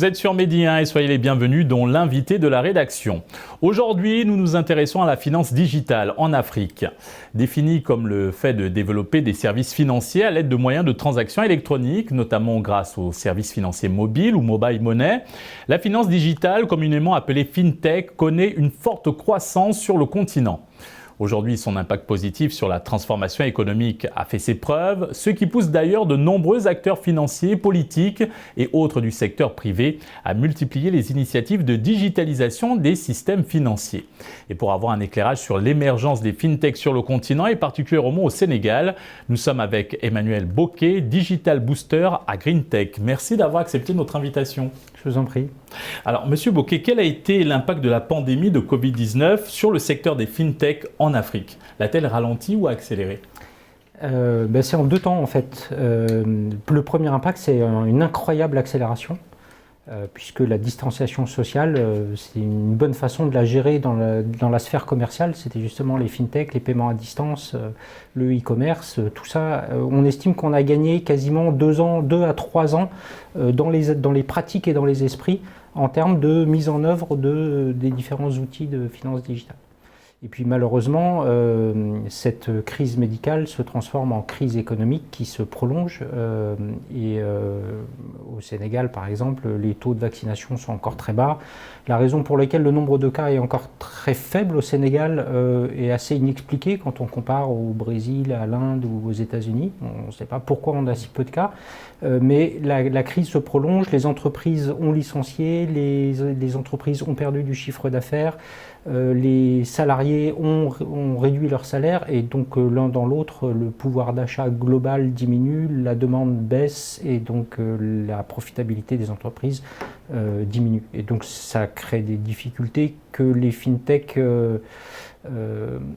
Vous êtes sur Midi 1 et soyez les bienvenus, dont l'invité de la rédaction. Aujourd'hui, nous nous intéressons à la finance digitale en Afrique. Définie comme le fait de développer des services financiers à l'aide de moyens de transactions électroniques, notamment grâce aux services financiers mobiles ou mobile money, la finance digitale, communément appelée FinTech, connaît une forte croissance sur le continent. Aujourd'hui, son impact positif sur la transformation économique a fait ses preuves, ce qui pousse d'ailleurs de nombreux acteurs financiers, politiques et autres du secteur privé à multiplier les initiatives de digitalisation des systèmes financiers. Et pour avoir un éclairage sur l'émergence des fintechs sur le continent et particulièrement au Sénégal, nous sommes avec Emmanuel Bokeh, Digital Booster à GreenTech. Merci d'avoir accepté notre invitation. Je vous en prie. Alors, Monsieur Bokeh, quel a été l'impact de la pandémie de Covid-19 sur le secteur des fintechs en Afrique? L'a-t-elle ralenti ou accéléré? C'est en deux temps en fait. Le premier impact, c'est une incroyable accélération, puisque la distanciation sociale, c'est une bonne façon de la gérer dans la sphère commerciale. C'était justement les fintechs, les paiements à distance, le e-commerce, tout ça. On estime qu'on a gagné quasiment 2 à 3 ans dans les pratiques et dans les esprits en termes de mise en œuvre des différents outils de finance digitale. Et puis malheureusement, cette crise médicale se transforme en crise économique qui se prolonge. Au Sénégal, par exemple, les taux de vaccination sont encore très bas. La raison pour laquelle le nombre de cas est encore très faible au Sénégal est assez inexpliquée quand on compare au Brésil, à l'Inde ou aux États-Unis. On ne sait pas pourquoi on a si peu de cas, mais la crise se prolonge. Les entreprises ont licencié, les entreprises ont perdu du chiffre d'affaires. Les salariés ont réduit leur salaire et donc l'un dans l'autre, le pouvoir d'achat global diminue, la demande baisse et donc la profitabilité des entreprises diminue. Et donc ça crée des difficultés que les fintechs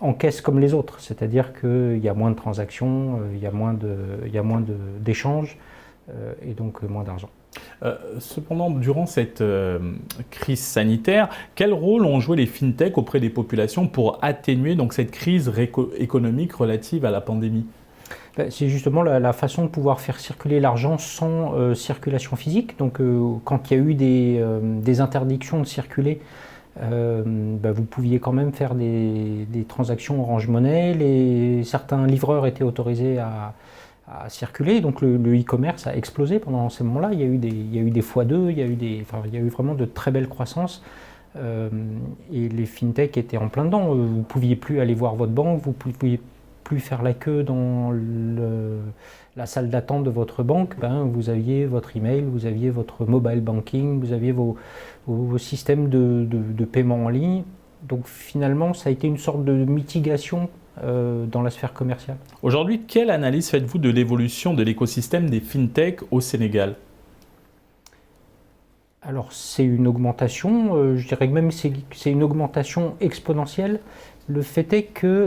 encaissent comme les autres, c'est-à-dire qu'il y a moins de transactions, il y a moins d'échanges et donc moins d'argent. Cependant, durant cette crise sanitaire, quel rôle ont joué les fintechs auprès des populations pour atténuer donc, cette crise économique relative à la pandémie? C'est justement la façon de pouvoir faire circuler l'argent sans circulation physique. Donc quand il y a eu des interdictions de circuler, vous pouviez quand même faire des transactions Orange Money. Certains livreurs étaient autorisés à circuler, donc le e-commerce a explosé pendant ces moments-là. Il y a eu des x2, il y a eu vraiment de très belles croissances et les fintechs étaient en plein dedans. Vous ne pouviez plus aller voir votre banque, vous ne pouviez plus faire la queue dans la salle d'attente de votre banque. Vous aviez votre email, vous aviez votre mobile banking, vous aviez vos systèmes de paiement en ligne. Donc finalement, ça a été une sorte de mitigation dans la sphère commerciale. Aujourd'hui, quelle analyse faites-vous de l'évolution de l'écosystème des fintechs au Sénégal? Alors c'est une augmentation, je dirais que même c'est une augmentation exponentielle. Le fait est que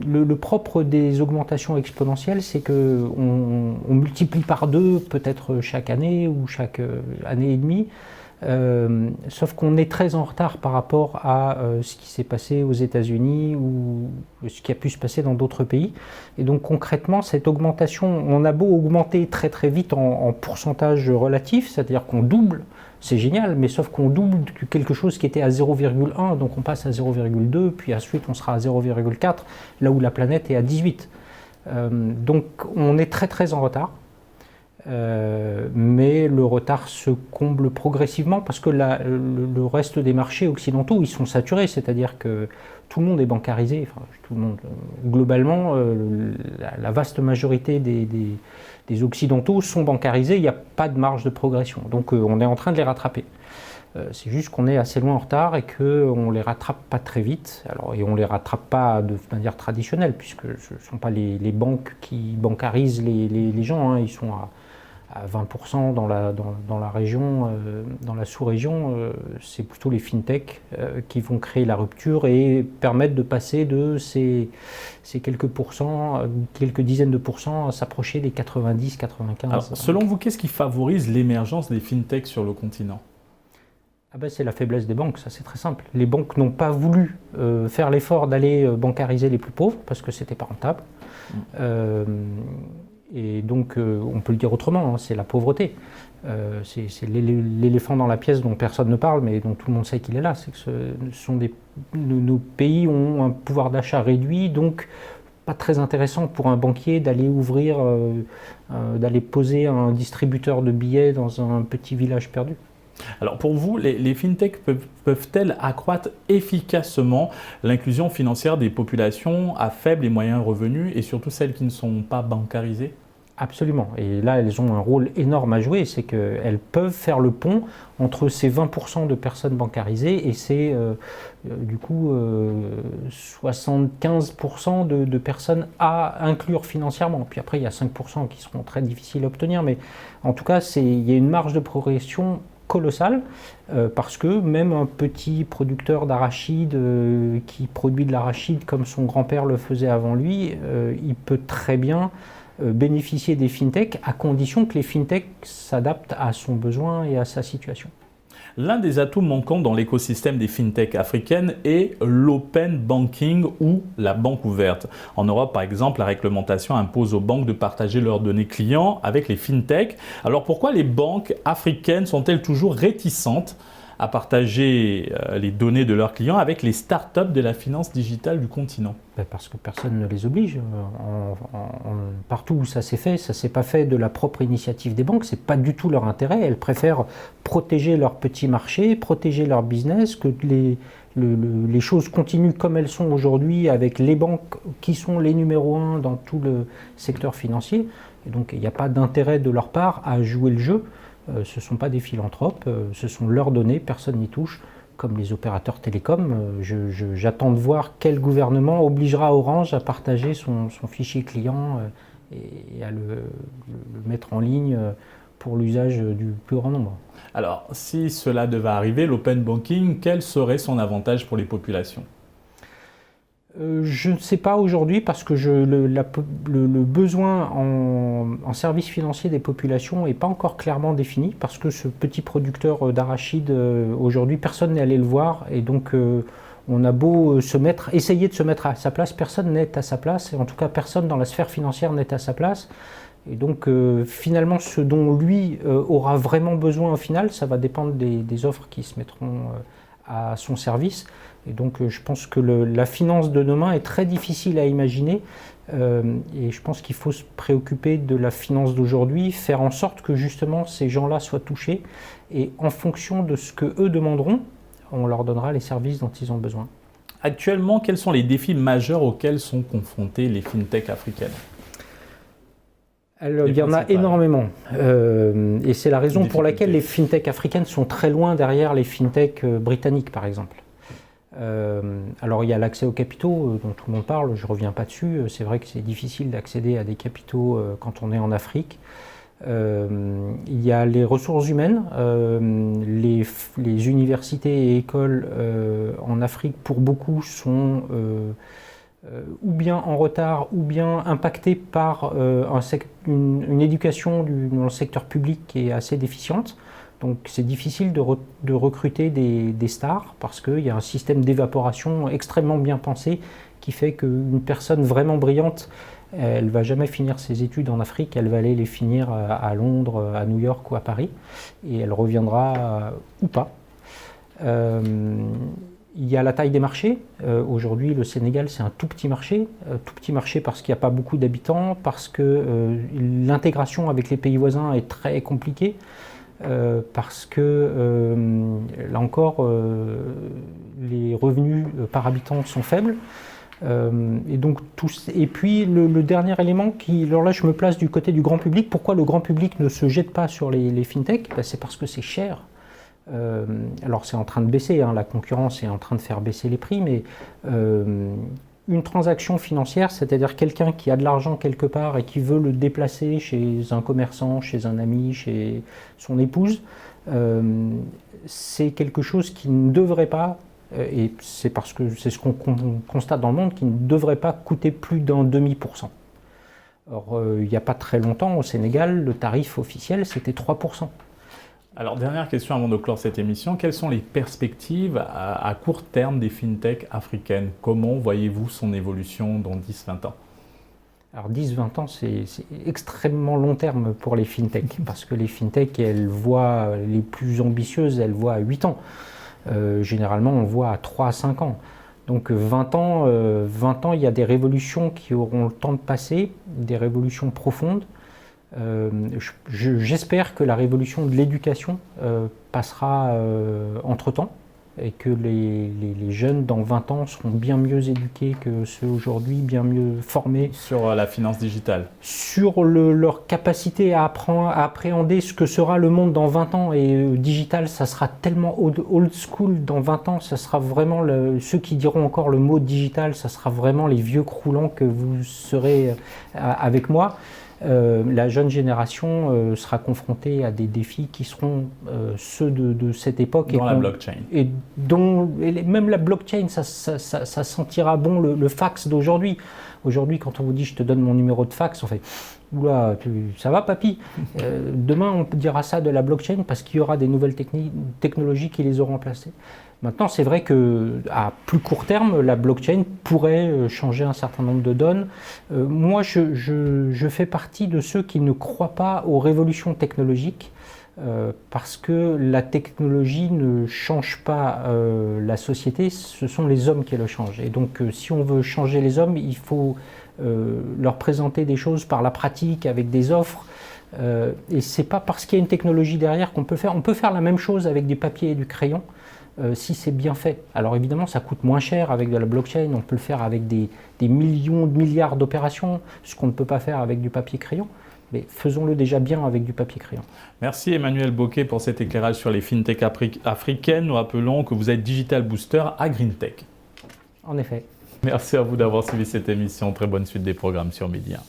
le propre des augmentations exponentielles, c'est qu'on multiplie par 2 peut-être chaque année ou chaque année et demie. Sauf qu'on est très en retard par rapport à ce qui s'est passé aux États-Unis ou ce qui a pu se passer dans d'autres pays. Et donc concrètement, cette augmentation, on a beau augmenter très très vite en pourcentage relatif, c'est-à-dire qu'on double, c'est génial, mais sauf qu'on double quelque chose qui était à 0,1, donc on passe à 0,2, puis ensuite on sera à 0,4, là où la planète est à 18. Donc on est très très en retard. Mais le retard se comble progressivement parce que le reste des marchés occidentaux, ils sont saturés, c'est-à-dire que tout le monde est bancarisé, tout le monde, globalement, la vaste majorité des occidentaux sont bancarisés, il n'y a pas de marge de progression, donc on est en train de les rattraper. C'est juste qu'on est assez loin en retard et qu'on ne les rattrape pas très vite. Et on ne les rattrape pas de manière traditionnelle, puisque ce ne sont pas les banques qui bancarisent les gens, hein. Ils sont à 20% dans la région, dans la sous-région. C'est plutôt les fintechs qui vont créer la rupture et permettre de passer de ces quelques pourcents, quelques dizaines de pourcents, à s'approcher des 90, 95. Alors, selon vous, qu'est-ce qui favorise l'émergence des fintechs sur le continent? C'est la faiblesse des banques, ça c'est très simple. Les banques n'ont pas voulu faire l'effort d'aller bancariser les plus pauvres parce que c'était pas rentable. Et donc, on peut le dire autrement, hein, c'est la pauvreté. C'est l'éléphant dans la pièce dont personne ne parle, mais dont tout le monde sait qu'il est là. C'est que nos pays ont un pouvoir d'achat réduit, donc pas très intéressant pour un banquier d'aller d'aller poser un distributeur de billets dans un petit village perdu. Alors pour vous, les fintechs peuvent-elles accroître efficacement l'inclusion financière des populations à faibles et moyens revenus et surtout celles qui ne sont pas bancarisées ? Absolument. Et là, elles ont un rôle énorme à jouer, c'est qu'elles peuvent faire le pont entre ces 20% de personnes bancarisées et ces, du coup, 75% de personnes à inclure financièrement. Puis après, il y a 5% qui seront très difficiles à obtenir, mais en tout cas, il y a une marge de progression colossale, parce que même un petit producteur d'arachide qui produit de l'arachide comme son grand-père le faisait avant lui, il peut très bien bénéficier des fintechs à condition que les fintechs s'adaptent à son besoin et à sa situation. L'un des atouts manquants dans l'écosystème des fintechs africaines est l'open banking ou la banque ouverte. En Europe, par exemple, la réglementation impose aux banques de partager leurs données clients avec les fintechs. Alors pourquoi les banques africaines sont-elles toujours réticentes à partager les données de leurs clients avec les startups de la finance digitale du continent? Parce que personne ne les oblige. Partout où ça s'est pas fait de la propre initiative des banques, c'est pas du tout leur intérêt. Elles préfèrent protéger leur petit marché, protéger leur business, que les choses continuent comme elles sont aujourd'hui avec les banques qui sont les numéros 1 dans tout le secteur financier. Et donc il n'y a pas d'intérêt de leur part à jouer le jeu. Ce ne sont pas des philanthropes, ce sont leurs données, personne n'y touche, comme les opérateurs télécoms. J'attends de voir quel gouvernement obligera Orange à partager son fichier client et à le mettre en ligne pour l'usage du plus grand nombre. Alors, si cela devait arriver, l'open banking, quel serait son avantage pour les populations ? Je ne sais pas aujourd'hui parce que le besoin en services financiers des populations n'est pas encore clairement défini parce que ce petit producteur d'arachide, aujourd'hui, personne n'est allé le voir et donc on a beau essayer de se mettre à sa place, personne n'est à sa place et en tout cas personne dans la sphère financière n'est à sa place. Et donc finalement ce dont lui aura vraiment besoin au final, ça va dépendre des offres qui se mettront à son service. Et donc je pense que la finance de demain est très difficile à imaginer et je pense qu'il faut se préoccuper de la finance d'aujourd'hui, faire en sorte que justement ces gens-là soient touchés et en fonction de ce qu'eux demanderont, on leur donnera les services dont ils ont besoin. Actuellement, quels sont les défis majeurs auxquels sont confrontées les fintechs africaines ? Alors, il y en a énormément et c'est la raison pour laquelle les fintechs africaines sont très loin derrière les fintechs britanniques par exemple. Alors il y a l'accès aux capitaux dont tout le monde parle, je ne reviens pas dessus, c'est vrai que c'est difficile d'accéder à des capitaux quand on est en Afrique. Il y a les ressources humaines, les universités et écoles en Afrique pour beaucoup sont ou bien en retard ou bien impactées par une éducation dans le secteur public qui est assez déficiente. Donc c'est difficile de recruter des stars parce qu'il y a un système d'évaporation extrêmement bien pensé qui fait qu'une personne vraiment brillante, elle ne va jamais finir ses études en Afrique, elle va aller les finir à Londres, à New York ou à Paris et elle reviendra ou pas. Il y a la taille des marchés. Aujourd'hui, le Sénégal, c'est un tout petit marché parce qu'il n'y a pas beaucoup d'habitants, parce que l'intégration avec les pays voisins est très compliquée. Parce que là encore les revenus par habitant sont faibles et puis le dernier élément alors là je me place du côté du grand public. Pourquoi le grand public ne se jette pas sur les fintechs? C'est parce que c'est cher. Alors c'est en train de baisser, la concurrence est en train de faire baisser les prix, mais une transaction financière, c'est-à-dire quelqu'un qui a de l'argent quelque part et qui veut le déplacer chez un commerçant, chez un ami, chez son épouse, c'est quelque chose qui ne devrait pas, et c'est parce que c'est ce qu'on constate dans le monde, qui ne devrait pas coûter plus d'un demi%. Or, il n'y a pas très longtemps, au Sénégal, le tarif officiel, c'était 3%. Alors, dernière question avant de clore cette émission. Quelles sont les perspectives à court terme des fintechs africaines? Comment voyez-vous son évolution dans 10-20 ans? Alors 10-20 ans, c'est extrêmement long terme pour les fintech, parce que les fintech, elles voient les plus ambitieuses, elles voient à 8 ans. Généralement, on voit à 3 à 5 ans. Donc 20 ans, il y a des révolutions qui auront le temps de passer, des révolutions profondes. J'espère que la révolution de l'éducation passera entre-temps, et que les jeunes dans 20 ans seront bien mieux éduqués que ceux aujourd'hui, bien mieux formés. Sur la finance digitale. Sur leur capacité à appréhender ce que sera le monde dans 20 ans. Et digital, ça sera tellement old school dans 20 ans, ça sera vraiment, ceux qui diront encore le mot digital, ça sera vraiment les vieux croulants que vous serez avec moi. La jeune génération sera confrontée à des défis qui seront ceux de cette époque. Dans la blockchain. Et même la blockchain, ça sentira bon le fax d'aujourd'hui. Aujourd'hui, quand on vous dit je te donne mon numéro de fax, on fait oula, ça va papy. Demain, on dira ça de la blockchain parce qu'il y aura des nouvelles technologies qui les auront remplacées. Maintenant, c'est vrai qu'à plus court terme, la blockchain pourrait changer un certain nombre de donnes. Moi, je fais partie de ceux qui ne croient pas aux révolutions technologiques parce que la technologie ne change pas la société, ce sont les hommes qui le changent. Et donc, si on veut changer les hommes, il faut leur présenter des choses par la pratique, avec des offres. Et c'est pas parce qu'il y a une technologie derrière qu'on peut faire. On peut faire la même chose avec du papier et du crayon. Si c'est bien fait. Alors évidemment, ça coûte moins cher avec de la blockchain, on peut le faire avec des millions de milliards d'opérations, ce qu'on ne peut pas faire avec du papier-crayon, mais faisons-le déjà bien avec du papier-crayon. Merci Emmanuel Bocquet pour cet éclairage sur les fintech africaines. Nous rappelons que vous êtes Digital Booster à GreenTech. En effet. Merci à vous d'avoir suivi cette émission. Très bonne suite des programmes sur Média.